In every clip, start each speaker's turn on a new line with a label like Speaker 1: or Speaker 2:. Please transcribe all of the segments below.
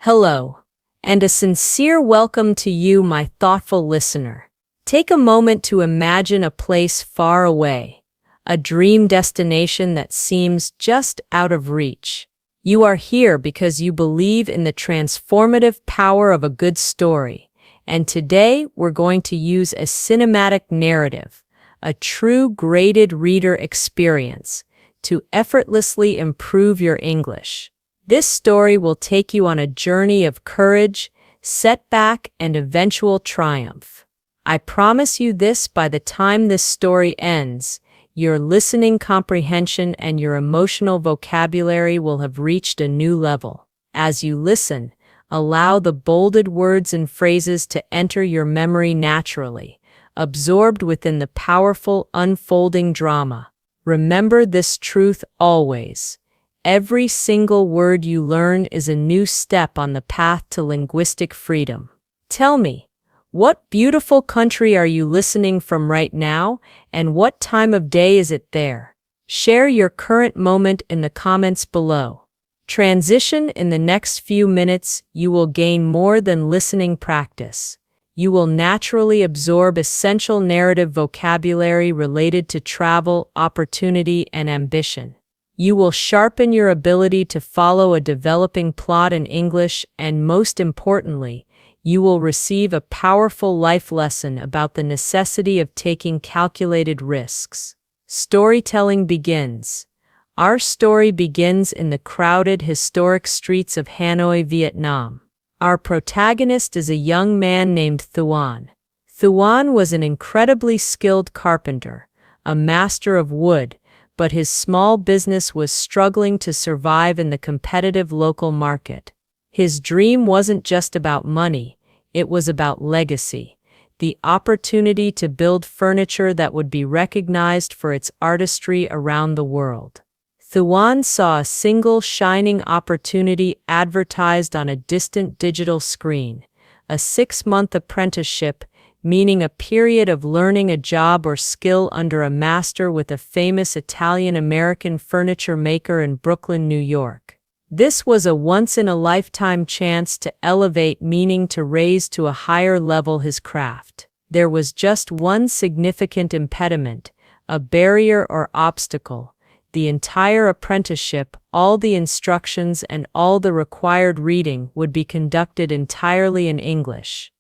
Speaker 1: Hello, and a sincere welcome to you, my thoughtful listener. Take a moment to imagine a place far away, a dream destination that seems just out of reach. You are here because you believe in the transformative power of a good story, and today we're going to use a cinematic narrative, a true graded reader experience, to effortlessly improve your English. This story will take you on a journey of courage, setback, and eventual triumph. I promise you this: by the time this story ends, your listening comprehension and your emotional vocabulary will have reached a new level. As you listen, allow the bolded words and phrases to enter your memory naturally, absorbed within the powerful, unfolding drama. Remember this truth always: every single word you learn is a new step on the path to linguistic freedom. Tell me, what beautiful country are you listening from right now, and what time of day is it there? Share your current moment in the comments below. Transition in the next few minutes. You will gain more than listening practice. You will naturally absorb essential narrative vocabulary related to travel, opportunity, and ambition. You will sharpen your ability to follow a developing plot in English, and most importantly, you will receive a powerful life lesson about the necessity of taking calculated risks. Storytelling begins. Our story begins in the crowded, historic streets of Hanoi, Vietnam. Our protagonist is a young man named Thuan. Thuan was an incredibly skilled carpenter, a master of wood, but his small business was struggling to survive in the competitive local market. His dream wasn't just about money, it was about legacy, the opportunity to build furniture that would be recognized for its artistry around the world. Thuan saw a single shining opportunity advertised on a distant digital screen: a 6-month apprenticeship, meaning a period of learning a job or skill under a master with a famous Italian-American furniture maker in Brooklyn, New York. This was a once-in-a-lifetime chance to elevate, meaning to raise to a higher level his craft. There was just one significant impediment, a barrier or obstacle: the entire apprenticeship, all the instructions and all the required reading would be conducted entirely in English.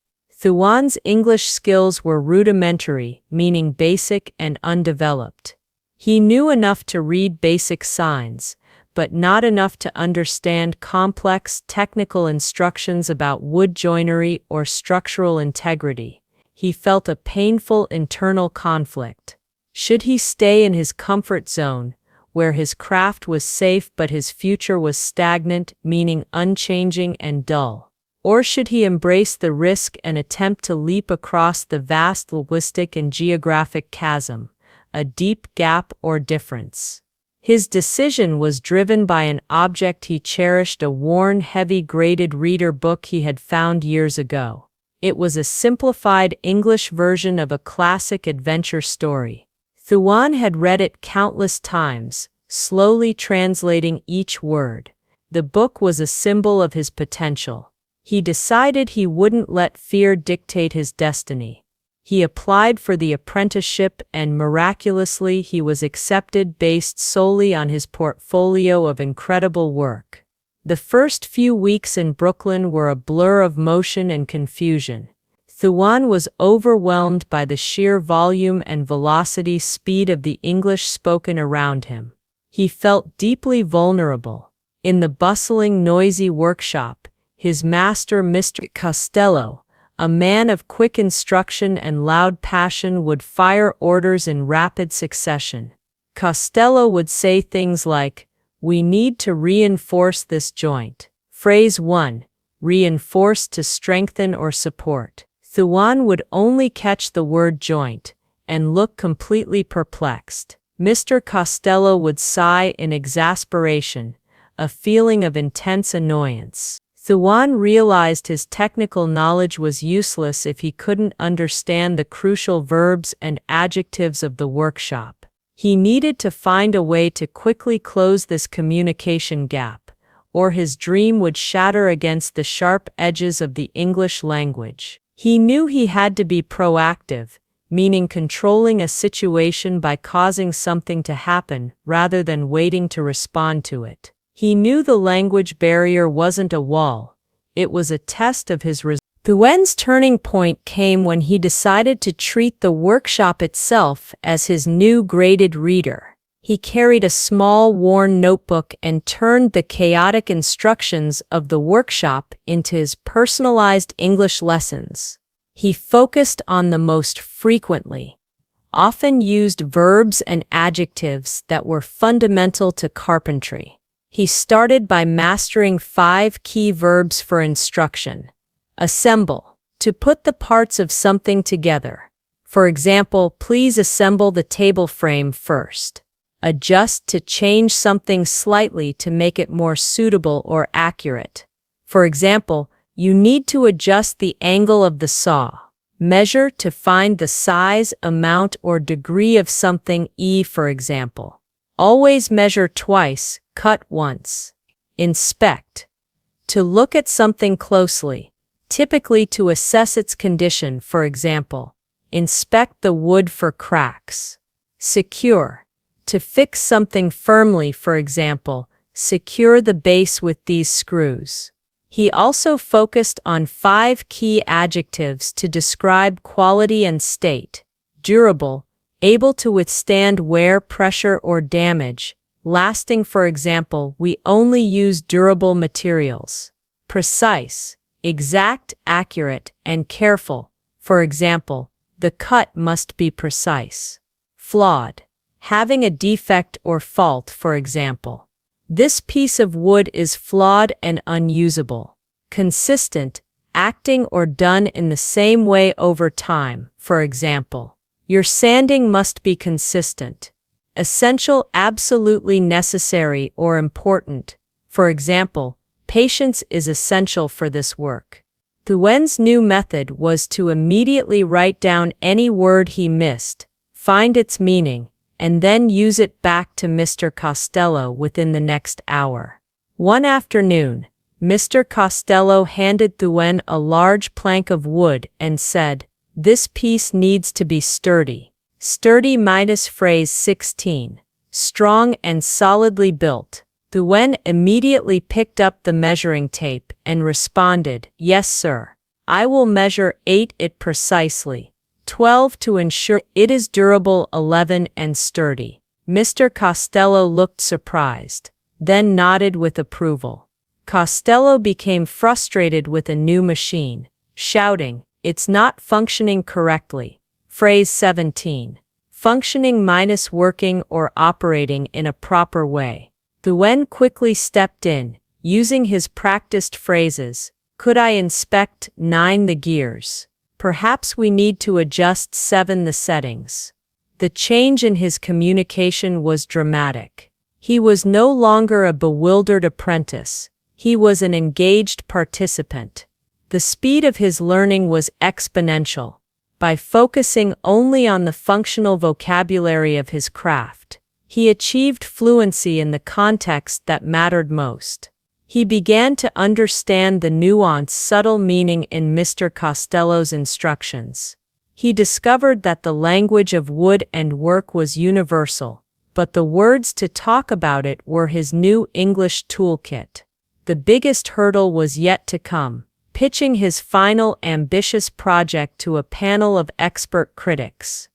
Speaker 1: Thuan's English skills were rudimentary, meaning basic and undeveloped. He knew enough to read basic signs, but not enough to understand complex technical instructions about wood joinery or structural integrity. He felt a painful internal conflict. Should he stay in his comfort zone, where his craft was safe but his future was stagnant, meaning unchanging and dull? Or should he embrace the risk and attempt to leap across the vast linguistic and geographic chasm, a deep gap or difference? His decision was driven by an object he cherished: a worn, heavy graded reader book he had found years ago. It was a simplified English version of a classic adventure story. Thuan had read it countless times, slowly translating each word. The book was a symbol of his potential. He decided he wouldn't let fear dictate his destiny. He applied for the apprenticeship, and miraculously he was accepted based solely on his portfolio of incredible work. The first few weeks in Brooklyn were a blur of motion and confusion. Thuan was overwhelmed by the sheer volume and velocity speed of the English spoken around him. He felt deeply vulnerable. In the bustling, noisy workshop, his master, Mr. Costello, a man of quick instruction and loud passion, would fire orders in rapid succession. Costello would say things like, "We need to reinforce this joint." Phrase 1, reinforce: to strengthen or support. Thuan would only catch the word joint, and look completely perplexed. Mr. Costello would sigh in exasperation, a feeling of intense annoyance. Thuan realized his technical knowledge was useless if he couldn't understand the crucial verbs and adjectives of the workshop. He needed to find a way to quickly close this communication gap, or his dream would shatter against the sharp edges of the English language. He knew he had to be proactive, meaning controlling a situation by causing something to happen rather than waiting to respond to it. He knew the language barrier wasn't a wall, it was a test of his resilience. Thuen's turning point came when he decided to treat the workshop itself as his new graded reader. He carried a small, worn notebook and turned the chaotic instructions of the workshop into his personalized English lessons. He focused on the most frequently, often used verbs and adjectives that were fundamental to carpentry. He started by mastering 5 key verbs for instruction. Assemble, to put the parts of something together. For example, please assemble the table frame first. Adjust, to change something slightly to make it more suitable or accurate. For example, you need to adjust the angle of the saw. Measure, to find the size, amount, or degree of something, for example. Always measure twice, cut once. Inspect, to look at something closely, typically to assess its condition, for example. Inspect the wood for cracks. Secure, to fix something firmly, for example. Secure the base with these screws. He also focused on 5 key adjectives to describe quality and state. Durable, able to withstand wear, pressure, or damage. Lasting, for example, we only use durable materials. Precise, exact, accurate, and careful. For example, the cut must be precise. Flawed, having a defect or fault, for example. This piece of wood is flawed and unusable. Consistent, acting or done in the same way over time, for example. Your sanding must be consistent. Essential, absolutely necessary or important. For example, patience is essential for this work. Thuen's new method was to immediately write down any word he missed, find its meaning, and then use it back to Mr. Costello within the next hour. One afternoon, Mr. Costello handed Thuen a large plank of wood and said, "This piece needs to be sturdy." Sturdy minus phrase 16. Strong and solidly built. Thuen immediately picked up the measuring tape and responded, "Yes, sir. I will measure it precisely. 12 to ensure it is durable, 11 and sturdy." Mr. Costello looked surprised, then nodded with approval. Costello became frustrated with a new machine, shouting, "It's not functioning correctly." Phrase 17. Functioning minus working or operating in a proper way. Thuen quickly stepped in, using his practiced phrases. "Could I inspect 9 the gears? Perhaps we need to adjust 7 the settings." The change in his communication was dramatic. He was no longer a bewildered apprentice. He was an engaged participant. The speed of his learning was exponential. By focusing only on the functional vocabulary of his craft, he achieved fluency in the context that mattered most. He began to understand the nuanced, subtle meaning in Mr. Costello's instructions. He discovered that the language of wood and work was universal, but the words to talk about it were his new English toolkit. The biggest hurdle was yet to come: pitching his final ambitious project to a panel of expert critics.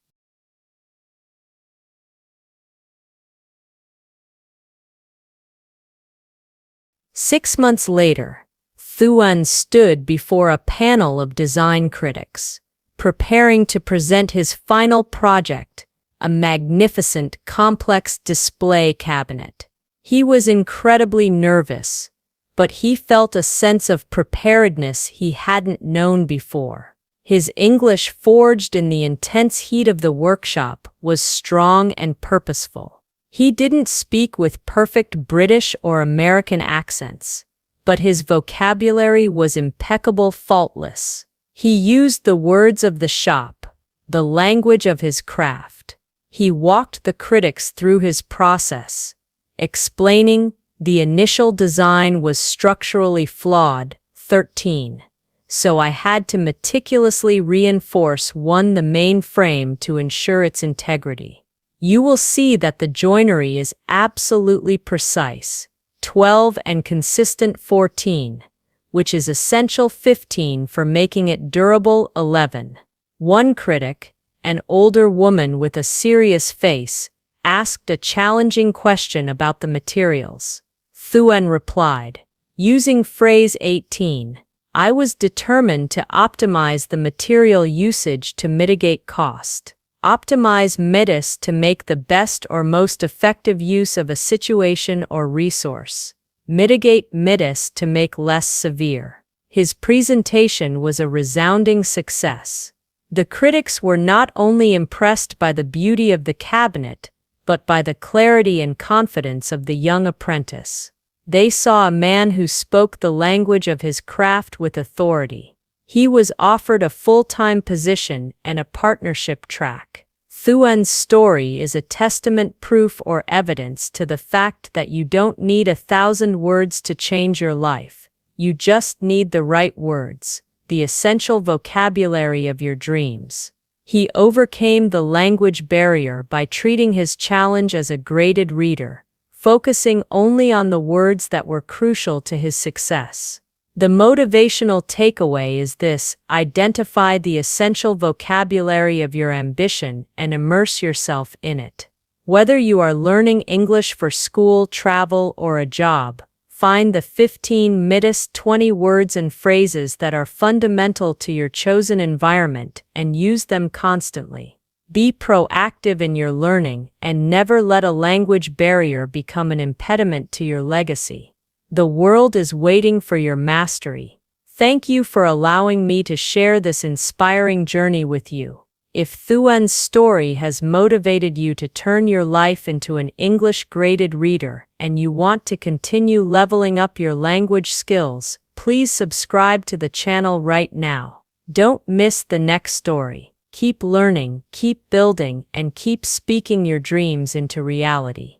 Speaker 1: Six months later, Thuen stood before a panel of design critics, preparing to present his final project, a magnificent, complex display cabinet. He was incredibly nervous, but he felt a sense of preparedness he hadn't known before. His English, forged in the intense heat of the workshop, was strong and purposeful. He didn't speak with perfect British or American accents, but his vocabulary was impeccable, faultless. He used the words of the shop, the language of his craft. He walked the critics through his process, explaining, The initial design was structurally flawed, 13. So I had to meticulously reinforce the main frame to ensure its integrity. You will see that the joinery is absolutely precise, 12, and consistent, 14, which is essential, 15, for making it durable, 11. One critic, an older woman with a serious face, asked a challenging question about the materials. Thuan replied, using phrase 18, I was determined to optimize the material usage to mitigate cost. Optimize metis to make the best or most effective use of a situation or resource. Mitigate metis to make less severe. His presentation was a resounding success. The critics were not only impressed by the beauty of the cabinet, but by the clarity and confidence of the young apprentice. They saw a man who spoke the language of his craft with authority. He was offered a full-time position and a partnership track. Thuan's story is a testament, proof, or evidence to the fact that you don't need 1,000 words to change your life. You just need the right words, the essential vocabulary of your dreams. He overcame the language barrier by treating his challenge as a graded reader, focusing only on the words that were crucial to his success. The motivational takeaway is this: identify the essential vocabulary of your ambition and immerse yourself in it. Whether you are learning English for school, travel, or a job, find the 15 midest 20 words and phrases that are fundamental to your chosen environment and use them constantly. Be proactive in your learning and never let a language barrier become an impediment to your legacy. The world is waiting for your mastery. Thank you for allowing me to share this inspiring journey with you. If Thuan's story has motivated you to turn your life into an English-graded reader and you want to continue leveling up your language skills, please subscribe to the channel right now. Don't miss the next story. Keep learning, keep building, and keep speaking your dreams into reality.